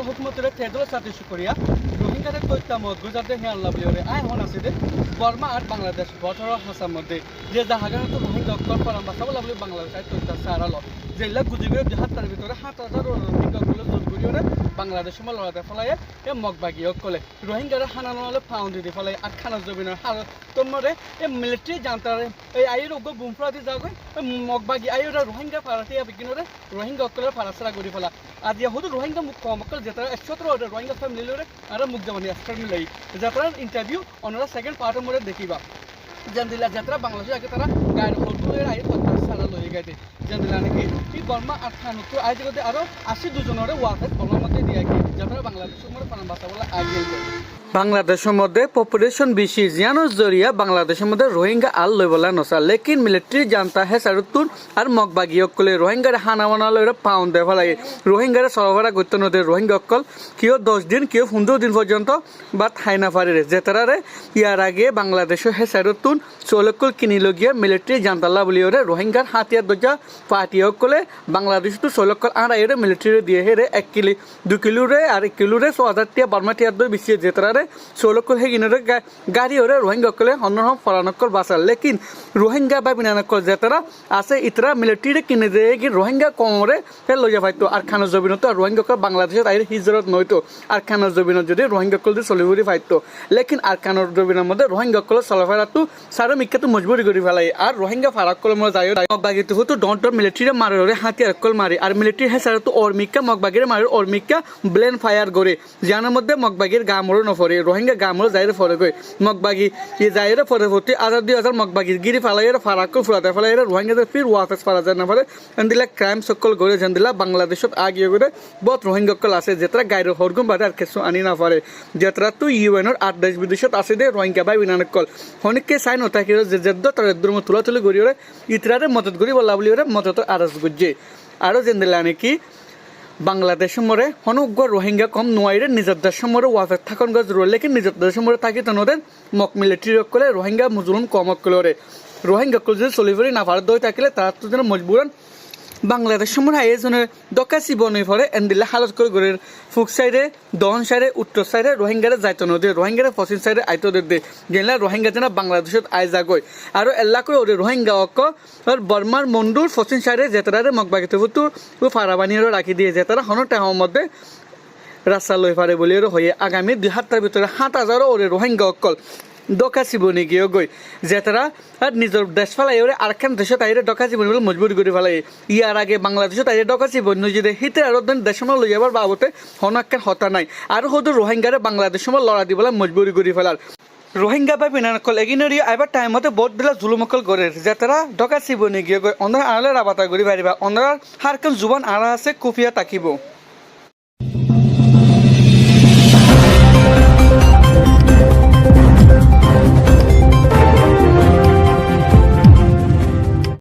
হুকুমতের তেদল সাথে শুকরিয়া রোহিঙ্গাদের তৈতা মত গুজারতে হে আল্লাহ বলিওরে আয় হন আছে দে বর্মা আর বাংলাদেশ বছর হাসার মধ্যে যে জাহাগানত রোহিঙ্গা অক্কল পরাম বাসাবলা বলে বাংলাদেশ তৈতা সারালো যেগুলা গুজিবে হাতার ভিতরে 7,000 রোহিঙ্গা গুলো জোর করিওরে বাংলাদেশ সময় লড়াতে ফলাই এ মগবাগি অকলে রোহিঙ্গার হানানো হলে ফাউন্ড দিতে ফলাই আর খানা জবিনের হার তোমরে এ মিলিটারি জানতারে এই আইয়ের ওগো বুমফরা দিয়ে যাও মগবাগি আইয়ের রোহিঙ্গা ফারাতে বিকিনরে রোহিঙ্গা অকলের ফারাসরা করি ফেলা আজ ইয়াহুদ রোহিঙ্গা মুখ কম অকল যেটা 117 রোহিঙ্গা ফ্যামিলি লরে আর মুখ জামানি আফটার মিলাই যাত্রা ইন্টারভিউ অনরা সেকেন্ড পার্টের মধ্যে দেখিবা জানদিলা যাত্রা বাংলাদেশে আগে তারা গায়ের হলুদের আইয়ের কথা সারা লয়ে গেছে জানদিলা নাকি এই বর্মা আর খানুতো আজ জগতে আরো 82 জনের ওয়াফেট বর্মার মধ্যে দিয়ে গেছে যাত্রা বাংলাদেশের মধ্যে পানাম বাসা বলা আগে বাংলাদেশের মধ্যে পপুলেশন বেশি জিয়ানোর জরিয়া বাংলাদেশের মধ্যে রোহিঙ্গা আল লই বলা নসা লেকিন মিলিটারি জানতা হে সারুতুন আর মগবাগি অকলে রোহিঙ্গার হানামানা লইরা পাউন্ড দে ফেলাই রোহিঙ্গার সরবরাহ করতে নদে রোহিঙ্গা অকল কেউ 10 দিন কেউ 15 দিন পর্যন্ত বা থাইনা পারে যেতারারে ইয়ার আগে বাংলাদেশে হে সারুতুন 16 কিনি লগিয়া মিলিটারি জানতাল্লা বলিওরে রোহিঙ্গার হাতিয়ার দরজা পার্টি অকলে বাংলাদেশ তো 16 আর আইরে মিলিটারি দিয়ে হেরে 1 কিলো 2 কিলো রে আর 1 কিলো রে 6000 টিয়া বর্মা টিয়ার দই বেশি যেতারারে 16 হেগিনরে গাড়ি ওরে রোহিঙ্গা অকলে হন্নহ ফরানকল বাসা লেকিন রোহিঙ্গা বা বিনানকল যেতারা আছে ইতরা মিলিটারি কিনে দেয় কি রোহিঙ্গা কমরে ফেল লইয়া পাইতো আর খানা জবিনত আর রোহিঙ্গা অকল বাংলাদেশের আইরে হিজরত নইতো আর খানা জবিনত যদি রোহিঙ্গা অকল দিয়ে চলিবুরি পাইতো লেকিন আর খানার জবিনের মধ্যে রোহিঙ্গা অকল চলাফেরাতো সারা মিক্কাতো মজবুরি করে ফেলাই আর রোহিঙ্গা ফারাকল মধ্যে যায় মগবাগিতে হতো ডন্ট মিলিটারি মারে ওরে হাতিয়ার অকল মারে আর মিলিটারি হেসারা তো অর্মিকা মগবাগিরে মারে অর্মিকা ব্লেন ফায়ার করে জানার মধ্যে মগবাগির গা মরো নফরে রোহিঙ্গা গামল যাইরে ফরে কই মগবাগি এই যাইরে ফরে ফতে 2000 মগবাগি গিরি ফালাইরে ফারাকল ফুরাতে ফালাইরে রোহিঙ্গাদের ফির ওয়াফেস ফারা যায় না ফলে এন্দিলা ক্রাইম সকল করে জানদিলা বাংলাদেশত আগিয়ে করে বহুত রোহিঙ্গা কল আছে যেতরা গাইরে হরগুম বাদে আর কিছু আনি না পারে যেতরা তো ইউএনর 8 দেশ বিদেশত আছে দে রোহিঙ্গা বাই বিনানক কল হনিকে সাইন হতা কি যে জেদ্দ তার দ্রুম তুলাতুলি করিরে ইতরারে মদত করি বলা বলিরে মদত আরজ গুজে আরো জানদিলা নাকি বাংলাদেশের মরে হনুগ্য রোহিঙ্গা কম নোয়াইরে নিজের দেশের মরে ওয়াফের থাকুন গজ রোলে কি নিজের দেশের মরে থাকি তনদের মক মিলিটারি অকলে রোহিঙ্গা মুজলুম কম অকলে রোহিঙ্গা অকল যদি চলিফরি না ভারত দই থাকলে তারা তো যেন মজবুরান বাংলাদেশের মরে আয়োজনের দকাশি বনে ফলে এন্দিলা হালত করে গড়ে ফুক সাইডে দহন সাইডে উত্তর সাইডে রোহিঙ্গারে যাইতো নদী রোহিঙ্গারে পশ্চিম সাইডে আইতো দে গেলা রোহিঙ্গা যেন বাংলাদেশত আই যাগৈ আর এল্লা করে ওরে রোহিঙ্গা অক বর্মার মন্ডুর পশ্চিম সাইডে যেতারে মগবাগিতে ফুটু ফারাবানিরও রাখি দিয়ে যেতারা হনটা মধ্যে রাস্তা লই পারে বলে হয়ে আগামী 2 হাজার ভিতরে 7,000 ওরে রোহিঙ্গা অকল দকাশি বনে গিয়ে গই যেতারা আর নিজের দেশ ফেলাই ওরে আরেকখান দেশত আইরে দকাশি বনে বলে মজবুরি করে ফেলাই ইয়ার আগে বাংলাদেশত আইরে দকাশি বন্য যদি হিতে আর দেশের লই যাবার বাবতে হনাক্কান হতা নাই আর হয়তো রোহিঙ্গারে বাংলাদেশের লড়া দিবলে মজবুরি করে ফেলার রোহিঙ্গা বা বিনানকল এগিনরি আইবার টাইমতে বহুত বেলা জুলুমকল করে যেতারা দকাশি বনে গিয়ে গই অন্ধার আড়ালে রাবাতা করি পারিবা অন্ধার হারকান জুবান আড়া আছে কুফিয়া তাকিব